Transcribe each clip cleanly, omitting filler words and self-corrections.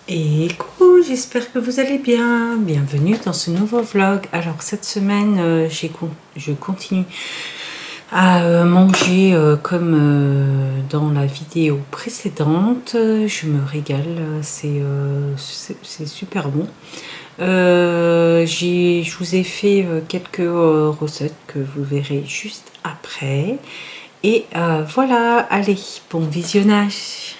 Et coucou, j'espère que vous allez bien. Bienvenue dans ce nouveau vlog. Alors cette semaine, je continue à manger comme dans la vidéo précédente. Je me régale, c'est super bon. Je vous ai fait quelques recettes que vous verrez juste après. Et voilà, allez, bon visionnage.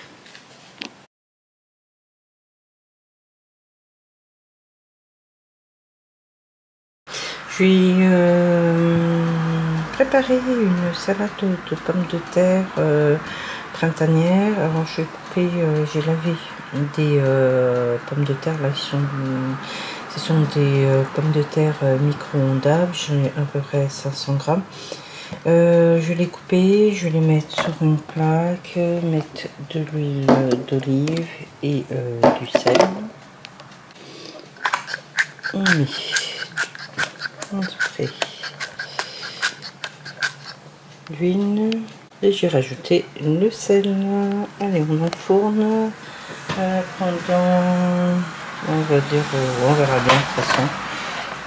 Je vais préparer une salade de pommes de terre printanière. Alors je vais couper, j'ai lavé des pommes de terre là, ce sont des pommes de terre micro-ondables, j'en ai à peu près 500 grammes. Je vais les couper, je vais les mettre sur une plaque, mettre de l'huile d'olive et du sel. On met un spray d'huile et j'ai rajouté le sel. Allez, on enfourne pendant, on va dire, on verra bien de toute façon,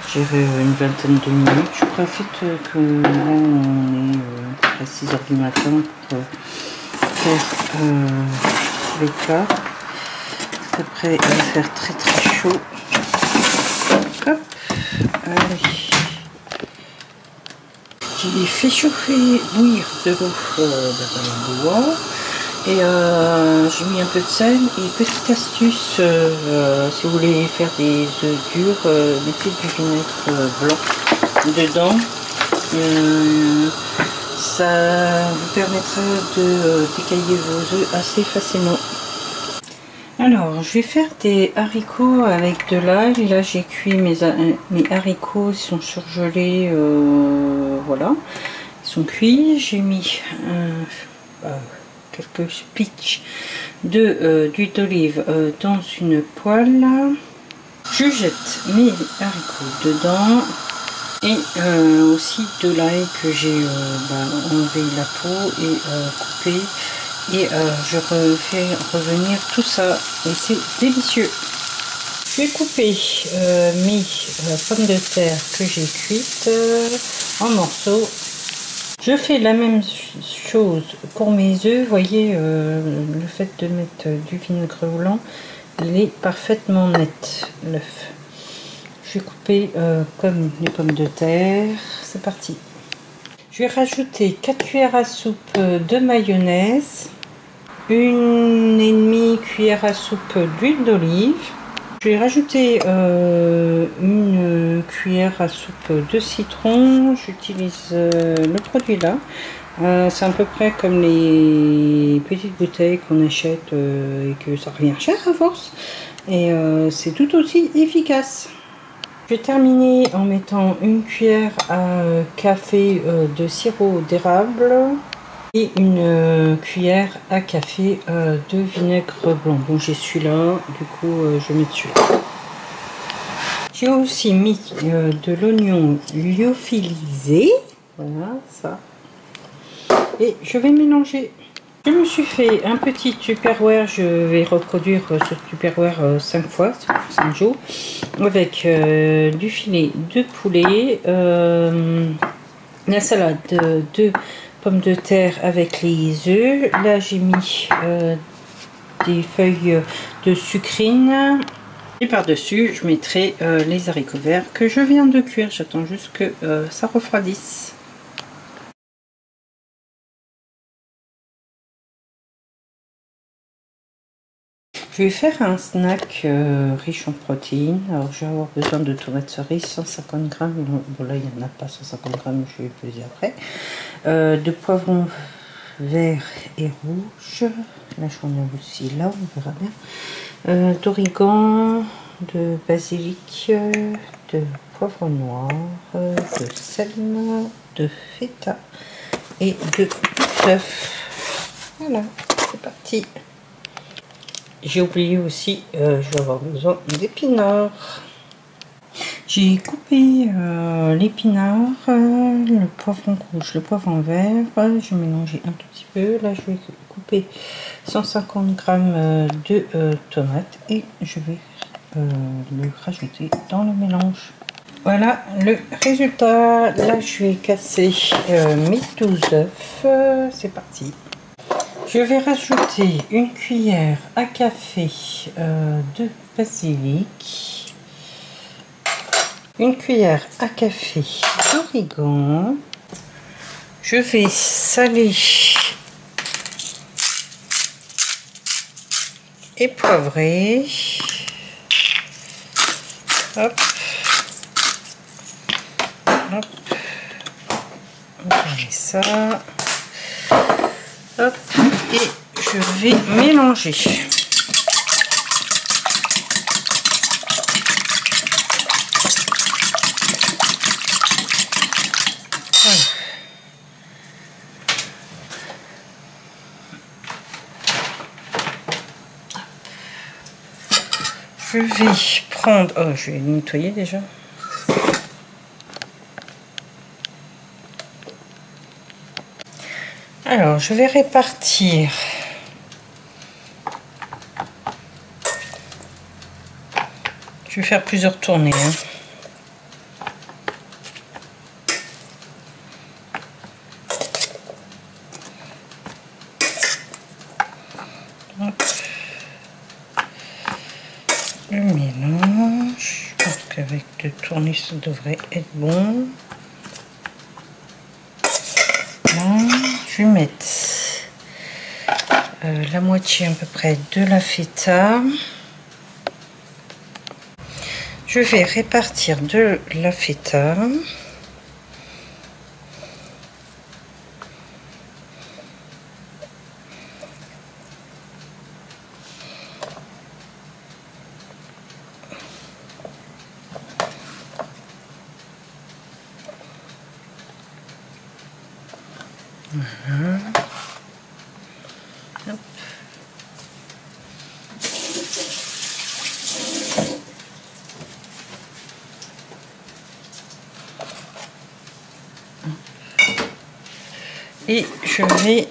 je dirais une vingtaine de minutes. Je profite que là on est à 6 h du matin pour faire les plats. Après il va faire très très chaud. Hop, allez. J'ai fait chauffer, bouillir de l'eau dans le bois et j'ai mis un peu de sel. Et petite astuce, si vous voulez faire des œufs durs, mettez du vinaigre blanc dedans. Ça vous permettra de décailler vos œufs assez facilement. Alors, je vais faire des haricots avec de l'ail. Là, j'ai cuit mes haricots, ils sont surgelés, voilà, ils sont cuits. J'ai mis quelques pitchs d'huile d'olive dans une poêle. Je jette mes haricots dedans et aussi de l'ail que j'ai enlevé la peau et coupé. Et je refais revenir tout ça et c'est délicieux. Je vais couper mes pommes de terre que j'ai cuites en morceaux. Je fais la même chose pour mes œufs. Vous voyez, le fait de mettre du vinaigre blanc, il est parfaitement net, l'œuf. Je vais couper comme les pommes de terre. C'est parti. Je vais rajouter 4 cuillères à soupe de mayonnaise. 1,5 cuillère à soupe d'huile d'olive. Je vais rajouter une cuillère à soupe de citron. J'utilise le produit là. C'est à peu près comme les petites bouteilles qu'on achète et que ça revient cher à force. Et c'est tout aussi efficace. Je vais terminer en mettant une cuillère à café de sirop d'érable. Et une cuillère à café de vinaigre blanc. Bon, j'ai celui-là, du coup je mets dessus. J'ai aussi mis de l'oignon lyophilisé, voilà ça, et je vais mélanger. Je me suis fait un petit tupperware, je vais reproduire ce tupperware 5 fois, 5 jours, avec du filet de poulet, la salade de pommes de terre avec les œufs. Là j'ai mis des feuilles de sucrine et par dessus je mettrai les haricots verts que je viens de cuire. J'attends juste que ça refroidisse. Je vais faire un snack riche en protéines. Alors je vais avoir besoin de tomates cerises, 150 grammes. Bon là il n'y en a pas 150 grammes, je vais peser après. De poivrons vert et rouge. Là j'en ai aussi là, on verra bien. D'origan, de basilic, de poivre noir, de sel, de feta et de œufs. Voilà, c'est parti. J'ai oublié aussi, je vais avoir besoin d'épinards. J'ai coupé l'épinard, le poivron rouge, le poivron vert. Je vais mélanger un tout petit peu. Là, je vais couper 150 g de tomates et je vais le rajouter dans le mélange. Voilà le résultat. Là, je vais casser mes 12 œufs. C'est parti. Je vais rajouter une cuillère à café de basilic, une cuillère à café d'origan. Je vais saler et poivrer. Hop. Hop. On met ça. Hop. Et je vais mélanger. Voilà. Je vais prendre... Oh, je vais nettoyer déjà. Alors, je vais répartir je vais faire plusieurs tournées. Hop. Le mélange. Je pense qu'avec 2 tournées, ça devrait être bon. Je vais mettre la moitié à peu près de la feta. Je vais répartir de la feta. Voilà. Hop. Et je vais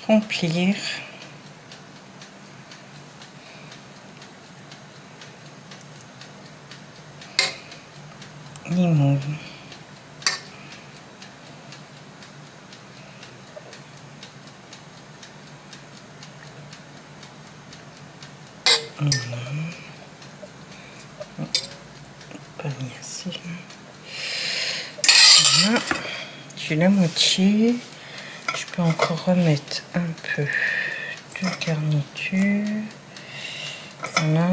remplir les moules. Pas mis assez. Voilà. J'ai la moitié. Je peux encore remettre un peu de garniture. Voilà.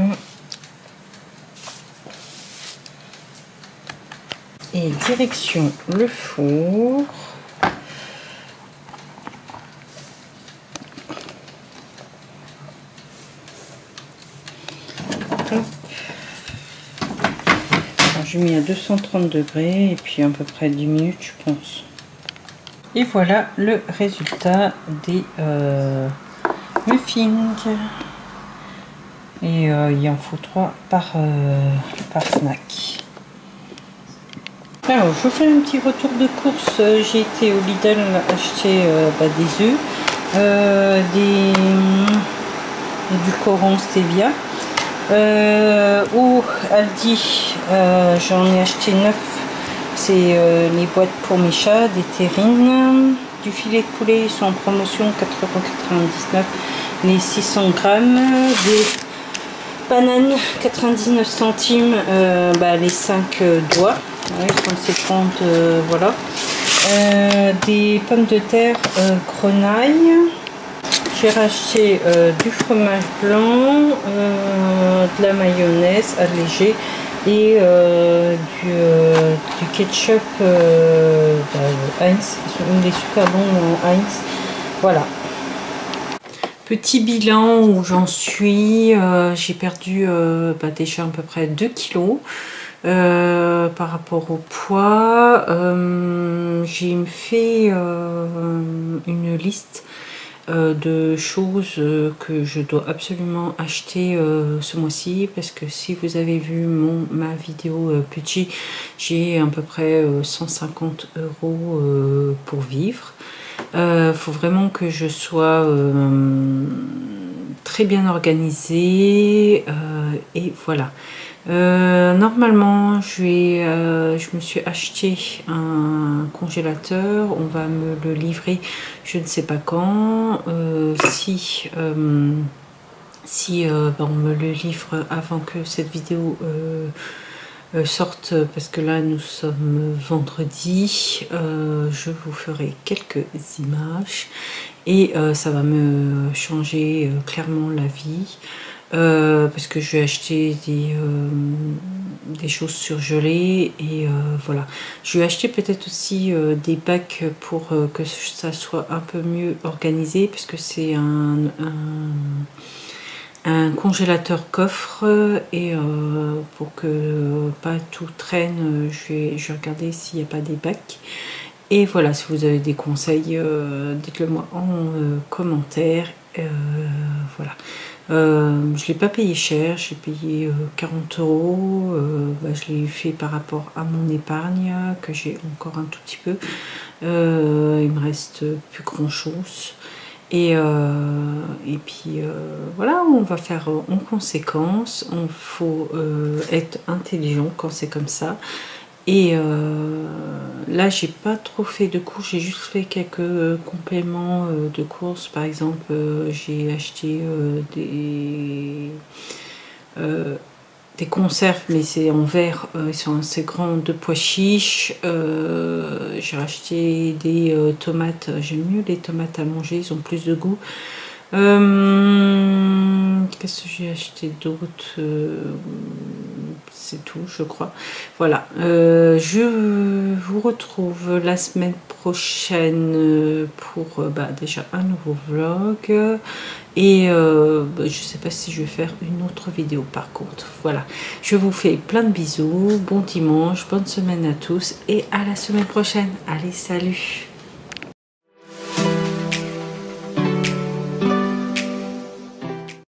Et direction le four. J'ai mis à 230 degrés et puis à peu près 10 minutes je pense. Et voilà le résultat des muffins. Et il en faut 3 par snack. Alors je vous fais un petit retour de course. J'ai été au Lidl acheter des œufs, du coran stevia. Au Aldi j'en ai acheté 9. C'est les boîtes pour mes chats, des terrines, du filet de poulet, ils sont en promotion 4,99 €, les 600 grammes, des bananes 99 centimes, les 5 doigts, ouais, 30 voilà, des pommes de terre grenaille. J'ai racheté du fromage blanc, de la mayonnaise allégée et du ketchup Heinz. Il est super bon Heinz. Voilà. Petit bilan où j'en suis. J'ai perdu déjà à peu près 2 kilos par rapport au poids. J'ai fait une liste de choses que je dois absolument acheter ce mois-ci, parce que si vous avez vu ma vidéo petit, j'ai à peu près 150 € pour vivre. Faut vraiment que je sois très bien organisée et voilà. Normalement je me suis acheté un congélateur, on va me le livrer je ne sais pas quand. Si on me le livre avant que cette vidéo sorte, parce que là nous sommes vendredi, je vous ferai quelques images et ça va me changer clairement la vie. Parce que je vais acheter des choses surgelées et voilà. Je vais acheter peut-être aussi des bacs pour que ça soit un peu mieux organisé, parce que c'est un congélateur coffre et pour que pas tout traîne, je vais regarder s'il n'y a pas des bacs. Et voilà, si vous avez des conseils, dites-le moi en commentaire. Voilà. Je ne l'ai pas payé cher, j'ai payé 40 €. Je l'ai fait par rapport à mon épargne, que j'ai encore un tout petit peu. Il me reste plus grand chose. Et puis voilà, on va faire en conséquence. Il faut être intelligent quand c'est comme ça. Et là j'ai pas trop fait de courses, j'ai juste fait quelques compléments de courses. Par exemple, j'ai acheté des conserves, mais c'est en verre, ils sont assez grands, de pois chiches. J'ai racheté des tomates, j'aime mieux les tomates à manger, ils ont plus de goût. Qu'est-ce que j'ai acheté d'autre? C'est tout, je crois. Voilà, je vous retrouve la semaine prochaine pour déjà un nouveau vlog. Et je sais pas si je vais faire une autre vidéo par contre. Voilà, je vous fais plein de bisous, bon dimanche, bonne semaine à tous et à la semaine prochaine. Allez, salut!